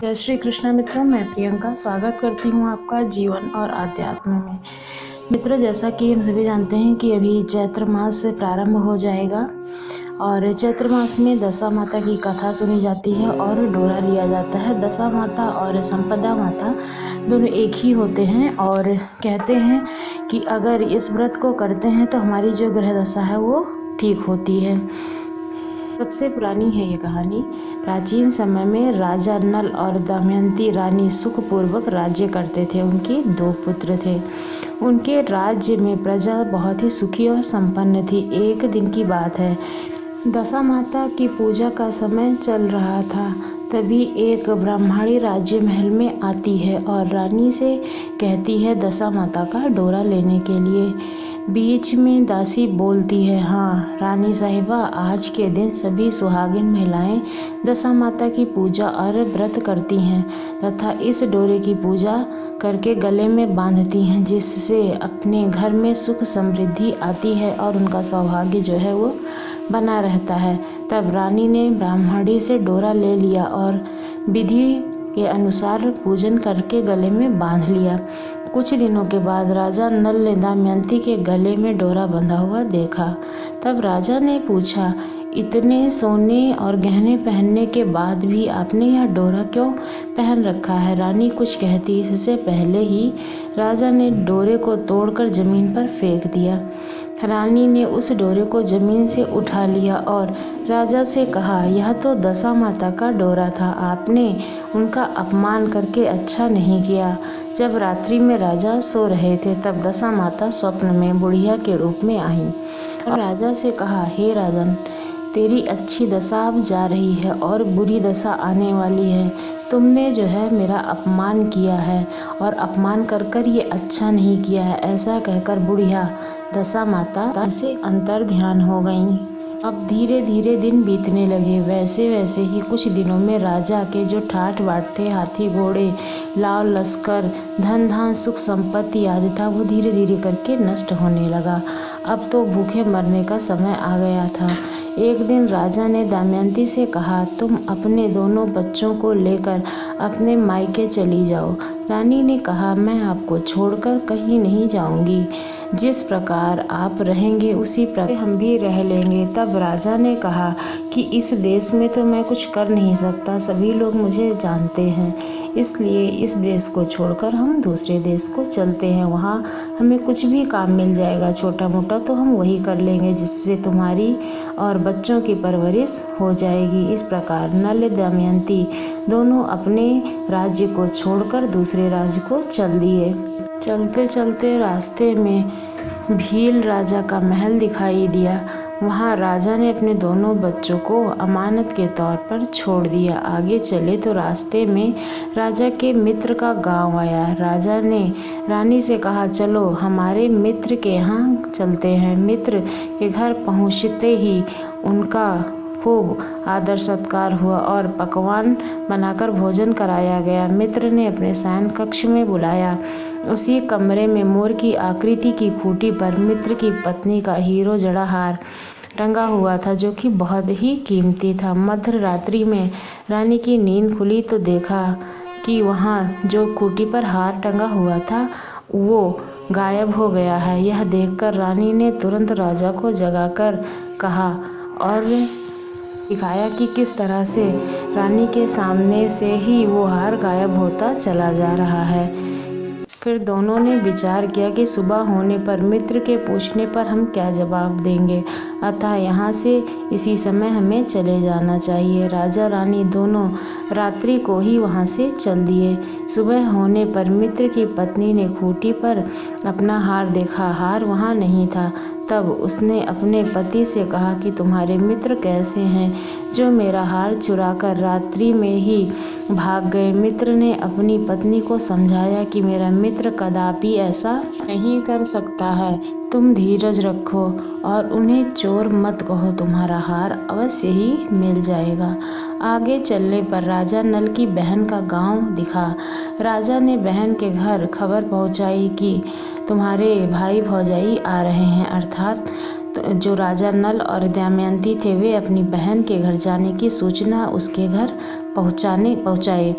जय श्री कृष्ण मित्रों, मैं प्रियंका स्वागत करती हूँ आपका जीवन और आध्यात्म में। मित्रों, जैसा कि हम सभी जानते हैं कि अभी चैत्र मास से प्रारंभ हो जाएगा और चैत्र मास में दशा माता की कथा सुनी जाती है और डोरा लिया जाता है। दशा माता और संपदा माता दोनों एक ही होते हैं और कहते हैं कि अगर इस व्रत को करते हैं तो हमारी जो ग्रह दशा है वो ठीक होती है। सबसे पुरानी है ये कहानी। प्राचीन समय में राजा नल और दमयंती रानी सुखपूर्वक राज्य करते थे। उनके 2 पुत्र थे। उनके राज्य में प्रजा बहुत ही सुखी और संपन्न थी। एक दिन की बात है, दशा माता की पूजा का समय चल रहा था। तभी एक ब्राह्मणी राज्य महल में आती है और रानी से कहती है दशा माता का डोरा लेने के लिए। बीच में दासी बोलती है, हाँ रानी साहिबा, आज के दिन सभी सुहागिन महिलाएं दशा माता की पूजा और व्रत करती हैं तथा इस डोरे की पूजा करके गले में बांधती हैं, जिससे अपने घर में सुख समृद्धि आती है और उनका सौभाग्य जो है वो बना रहता है। तब रानी ने ब्राह्मणी से डोरा ले लिया और विधि के अनुसार पूजन करके गले में बांध लिया। कुछ दिनों के बाद राजा नल ने दमयंती के गले में डोरा बंधा हुआ देखा। तब राजा ने पूछा, इतने सोने और गहने पहनने के बाद भी आपने यह डोरा क्यों पहन रखा है? रानी कुछ कहती इससे पहले ही राजा ने डोरे को तोड़कर जमीन पर फेंक दिया। रानी ने उस डोरे को जमीन से उठा लिया और राजा से कहा, यह तो दशा माता का डोरा था, आपने उनका अपमान करके अच्छा नहीं किया। जब रात्रि में राजा सो रहे थे तब दशा माता स्वप्न में बुढ़िया के रूप में आई और राजा से कहा, हे राजन, तेरी अच्छी दशा अब जा रही है और बुरी दशा आने वाली है। तुमने जो है मेरा अपमान किया है और अपमान कर कर ये अच्छा नहीं किया है। ऐसा कहकर बुढ़िया दशा माता से अंतर ध्यान हो गईं। अब धीरे धीरे दिन बीतने लगे। वैसे वैसे ही कुछ दिनों में राजा के जो ठाठ बाट थे, हाथी घोड़े, लाव लश्कर, धन धान सुख संपत्ति आदि था, वो धीरे धीरे करके नष्ट होने लगा। अब तो भूखे मरने का समय आ गया था। एक दिन राजा ने दमयंती से कहा, तुम अपने दोनों बच्चों को लेकर अपने मायके चली जाओ। रानी ने कहा, मैं आपको छोड़कर कहीं नहीं जाऊंगी। जिस प्रकार आप रहेंगे उसी प्रकार हम भी रह लेंगे। तब राजा ने कहा कि इस देश में तो मैं कुछ कर नहीं सकता, सभी लोग मुझे जानते हैं, इसलिए इस देश को छोड़कर हम दूसरे देश को चलते हैं। वहाँ हमें कुछ भी काम मिल जाएगा छोटा मोटा, तो हम वही कर लेंगे, जिससे तुम्हारी और बच्चों की परवरिश हो जाएगी। इस प्रकार नल दमयंती दोनों अपने राज्य को छोड़कर दूसरे राज्य को चल दिए। चलते चलते रास्ते में भील राजा का महल दिखाई दिया। वहाँ राजा ने अपने दोनों बच्चों को अमानत के तौर पर छोड़ दिया। आगे चले तो रास्ते में राजा के मित्र का गांव आया। राजा ने रानी से कहा, चलो हमारे मित्र के यहाँ चलते हैं। मित्र के घर पहुँचते ही उनका खूब आदर सत्कार हुआ और पकवान बनाकर भोजन कराया गया। मित्र ने अपने शयन कक्ष में बुलाया। उसी कमरे में मोर की आकृति की खूंटी पर मित्र की पत्नी का हीरो जड़ा हार टंगा हुआ था, जो कि बहुत ही कीमती था। मध्य रात्रि में रानी की नींद खुली तो देखा कि वहाँ जो खूंटी पर हार टंगा हुआ था वो गायब हो गया है। यह देखकर रानी ने तुरंत राजा को जगाकर कहा और दिखाया कि किस तरह से रानी के सामने से ही वो हार गायब होता चला जा रहा है। फिर दोनों ने विचार किया कि सुबह होने पर मित्र के पूछने पर हम क्या जवाब देंगे, अतः यहाँ से इसी समय हमें चले जाना चाहिए। राजा रानी दोनों रात्रि को ही वहाँ से चल दिए। सुबह होने पर मित्र की पत्नी ने खूंटी पर अपना हार देखा, हार वहाँ नहीं था। तब उसने अपने पति से कहा कि तुम्हारे मित्र कैसे हैं जो मेरा हार चुराकर रात्रि में ही भाग गए। मित्र ने अपनी पत्नी को समझाया कि मेरा मित्र कदापि ऐसा नहीं कर सकता है, तुम धीरज रखो और उन्हें चोर मत कहो, तुम्हारा हार अवश्य ही मिल जाएगा। आगे चलने पर राजा नल की बहन का गांव दिखा। राजा ने बहन के घर खबर पहुंचाई कि तुम्हारे भाई भौजाई आ रहे हैं, अर्थात तो जो राजा नल और दमयंती थे वे अपनी बहन के घर जाने की सूचना उसके घर पहुँचाए।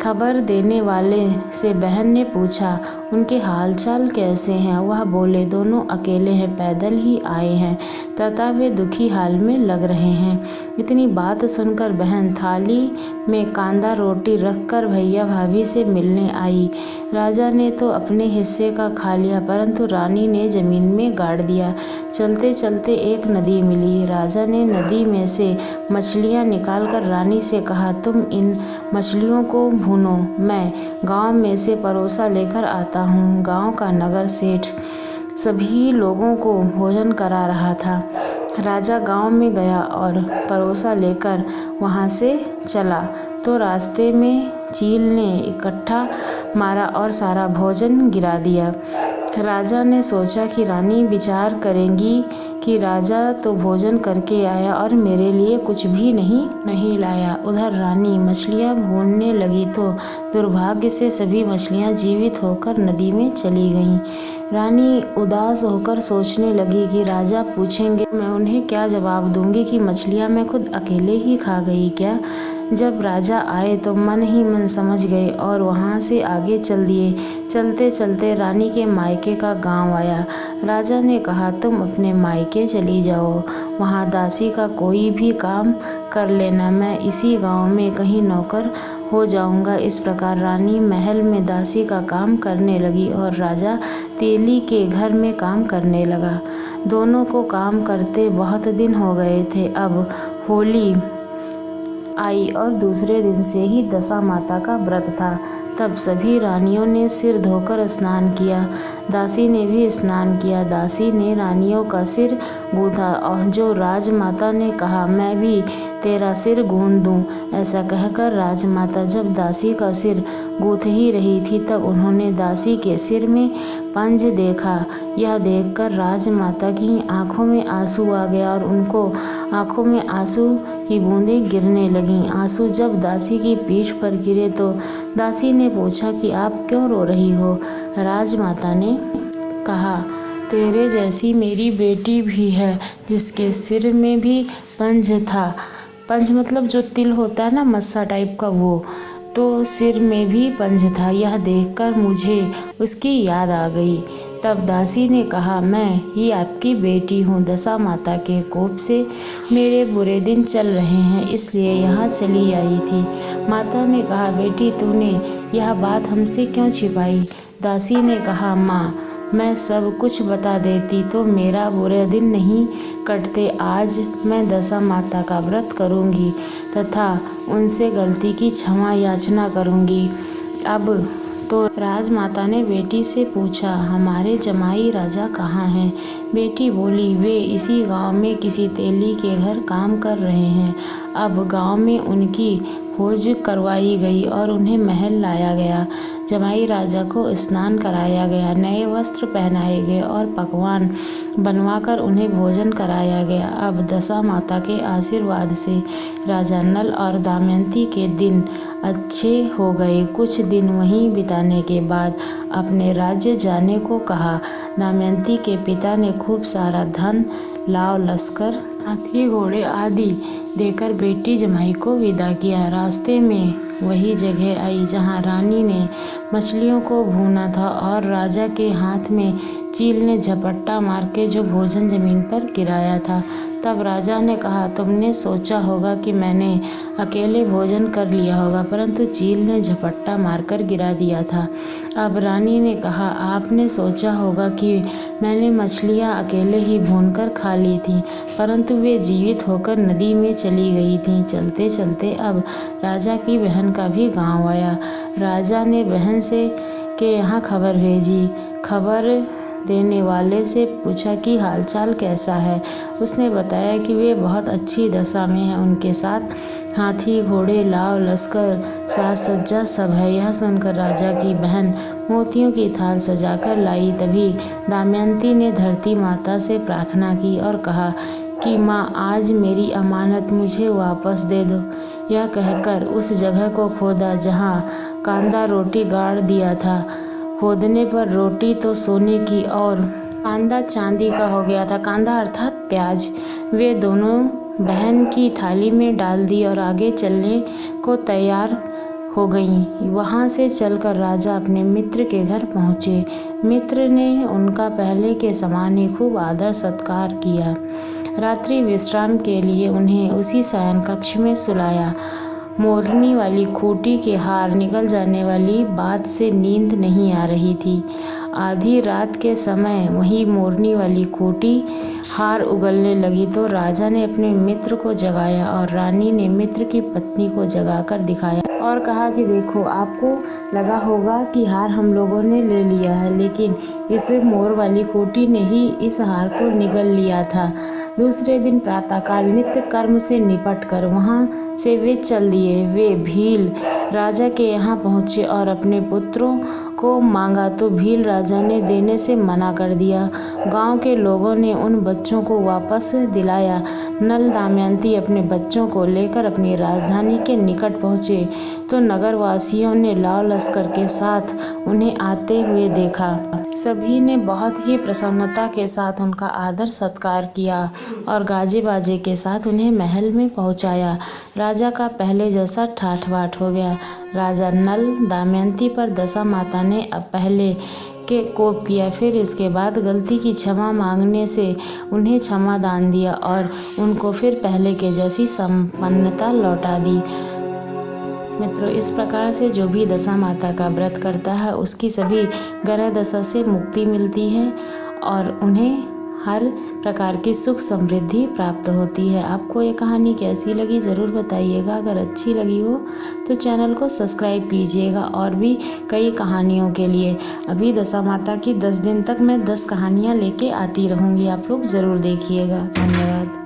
खबर देने वाले से बहन ने पूछा, उनके हालचाल कैसे हैं? वह बोले, दोनों अकेले हैं, पैदल ही आए हैं तथा वे दुखी हाल में लग रहे हैं। इतनी बात सुनकर बहन थाली में कांदा रोटी रखकर भैया भाभी से मिलने आई। राजा ने तो अपने हिस्से का खा लिया, परंतु रानी ने जमीन में गाड़ दिया। चलते चलते एक नदी मिली। राजा ने नदी में से मछलियाँ निकालकर रानी से कहा, तुम इन मछलियों को भूनो, मैं गांव में से परोसा लेकर आता हूँ। गांव का नगर सेठ सभी लोगों को भोजन करा रहा था। राजा गांव में गया और परोसा लेकर वहां से चला तो रास्ते में चील ने इकट्ठा मारा और सारा भोजन गिरा दिया। राजा ने सोचा कि रानी विचार करेंगी कि राजा तो भोजन करके आया और मेरे लिए कुछ भी नहीं लाया। उधर रानी मछलियाँ भूनने लगी तो दुर्भाग्य से सभी मछलियाँ जीवित होकर नदी में चली गईं। रानी उदास होकर सोचने लगी कि राजा पूछेंगे, मैं उन्हें क्या जवाब दूंगी कि मछलियाँ मैं खुद अकेले ही खा गई क्या? जब राजा आए तो मन ही मन समझ गए और वहाँ से आगे चल दिए। चलते चलते रानी के मायके का गांव आया। राजा ने कहा, तुम अपने मायके चली जाओ, वहाँ दासी का कोई भी काम कर लेना, मैं इसी गांव में कहीं नौकर हो जाऊंगा। इस प्रकार रानी महल में दासी का काम करने लगी और राजा तेली के घर में काम करने लगा। दोनों को काम करते बहुत दिन हो गए थे। अब होली आई और दूसरे दिन से ही दशा माता का व्रत था। तब सभी रानियों ने सिर धोकर स्नान किया। दासी ने भी स्नान किया। दासी ने रानियों का सिर गूंथा और जो राजमाता ने कहा, मैं भी तेरा सिर गूंथ दूं। ऐसा कहकर राजमाता जब दासी का सिर गूंथ ही रही थी तब उन्होंने दासी के सिर में पंज देखा। यह देखकर राजमाता की आंखों में आंसू आ गया और उनको आंखों में आंसू की बूंदें गिरने लगीं। आंसू जब दासी की पीठ पर गिरे तो दासी ने पूछा कि आप क्यों रो रही हो? राजमाता ने कहा, तेरे जैसी मेरी बेटी भी है जिसके सिर में भी पंज था। पंज मतलब जो तिल होता है ना, मस्सा टाइप का, वो तो सिर में भी पंज था। यह देखकर मुझे उसकी याद आ गई। तब दासी ने कहा, मैं ही आपकी बेटी हूँ। दशा माता के कोप से मेरे बुरे दिन चल रहे हैं, इसलिए यहाँ चली आई थी। माता ने कहा, बेटी तूने यह बात हमसे क्यों छिपाई? दासी ने कहा, माँ मैं सब कुछ बता देती तो मेरा बुरे दिन नहीं कटते। आज मैं दशा माता का व्रत करूँगी तथा उनसे गलती की क्षमा याचना करूँगी। अब तो राजमाता ने बेटी से पूछा, हमारे जमाई राजा कहाँ हैं? बेटी बोली, वे इसी गांव में किसी तेली के घर काम कर रहे हैं। अब गांव में उनकी खोज करवाई गई और उन्हें महल लाया गया। जमाई राजा को स्नान कराया गया, नए वस्त्र पहनाए गए और पकवान बनवाकर उन्हें भोजन कराया गया। अब दशा माता के आशीर्वाद से राजा नल और दमयंती के दिन अच्छे हो गए। कुछ दिन वहीं बिताने के बाद अपने राज्य जाने को कहा। दमयंती के पिता ने खूब सारा धन, लाव लश्कर, हाथी घोड़े आदि देकर बेटी जमाई को विदा किया। रास्ते में वही जगह आई जहाँ रानी ने मछलियों को भूना था और राजा के हाथ में चील ने झपट्टा मार के जो भोजन जमीन पर गिराया था। तब राजा ने कहा, तुमने सोचा होगा कि मैंने अकेले भोजन कर लिया होगा, परंतु चील ने झपट्टा मारकर गिरा दिया था। अब रानी ने कहा, आपने सोचा होगा कि मैंने मछलियाँ अकेले ही भूनकर खा ली थीं, परंतु वे जीवित होकर नदी में चली गई थीं। चलते चलते अब राजा की बहन का भी गांव आया। राजा ने बहन से के यहाँ खबर भेजी। खबर देने वाले से पूछा कि हालचाल कैसा है। उसने बताया कि वे बहुत अच्छी दशा में हैं, उनके साथ हाथी घोड़े लाव लश्कर साज सज्जा सब है। यह सुनकर राजा की बहन मोतियों की थाल सजाकर लाई। तभी दमयंती ने धरती माता से प्रार्थना की और कहा कि माँ, आज मेरी अमानत मुझे वापस दे दो। यह कहकर उस जगह को खोदा जहाँ कांदा रोटी गाड़ दिया था। खोदने पर रोटी तो सोने की और कांदा चांदी का हो गया था। कांदा अर्थात प्याज। वे दोनों बहन की थाली में डाल दी और आगे चलने को तैयार हो गईं। वहाँ से चलकर राजा अपने मित्र के घर पहुँचे। मित्र ने उनका पहले के समान ही खूब आदर सत्कार किया। रात्रि विश्राम के लिए उन्हें उसी शयन कक्ष में सुलाया। मोरनी वाली खूंटी के हार निकल जाने वाली बात से नींद नहीं आ रही थी। आधी रात के समय वही मोरनी वाली खूंटी हार उगलने लगी तो राजा ने अपने मित्र को जगाया और रानी ने मित्र की पत्नी को जगाकर दिखाया और कहा कि देखो, आपको लगा होगा कि हार हम लोगों ने ले लिया है, लेकिन इस मोर वाली खूंटी ने ही इस हार को निगल लिया था। दूसरे दिन प्रातःकाल नित्य कर्म से निपटकर वहाँ से वे चल दिए। वे भील राजा के यहाँ पहुँचे और अपने पुत्रों को मांगा तो भील राजा ने देने से मना कर दिया। गांव के लोगों ने उन बच्चों को वापस दिलाया। नल दमयंती अपने बच्चों को लेकर अपनी राजधानी के निकट पहुँचे तो नगरवासियों ने लाव लश्कर के साथ उन्हें आते हुए देखा। सभी ने बहुत ही प्रसन्नता के साथ उनका आदर सत्कार किया और गाजे बाजे के साथ उन्हें महल में पहुंचाया। राजा का पहले जैसा ठाठ बाट हो गया। राजा नल दमयंती पर दशा माता ने अब पहले के कोप किया, फिर इसके बाद गलती की क्षमा मांगने से उन्हें क्षमा दान दिया और उनको फिर पहले के जैसी संपन्नता लौटा दी। मित्रों, इस प्रकार से जो भी दशा माता का व्रत करता है उसकी सभी ग्रह दशा से मुक्ति मिलती है और उन्हें हर प्रकार की सुख समृद्धि प्राप्त होती है। आपको ये कहानी कैसी लगी ज़रूर बताइएगा। अगर अच्छी लगी हो तो चैनल को सब्सक्राइब कीजिएगा और भी कई कहानियों के लिए। अभी दशा माता की 10 दिन तक मैं 10 कहानियाँ लेके आती रहूँगी, आप लोग ज़रूर देखिएगा। धन्यवाद।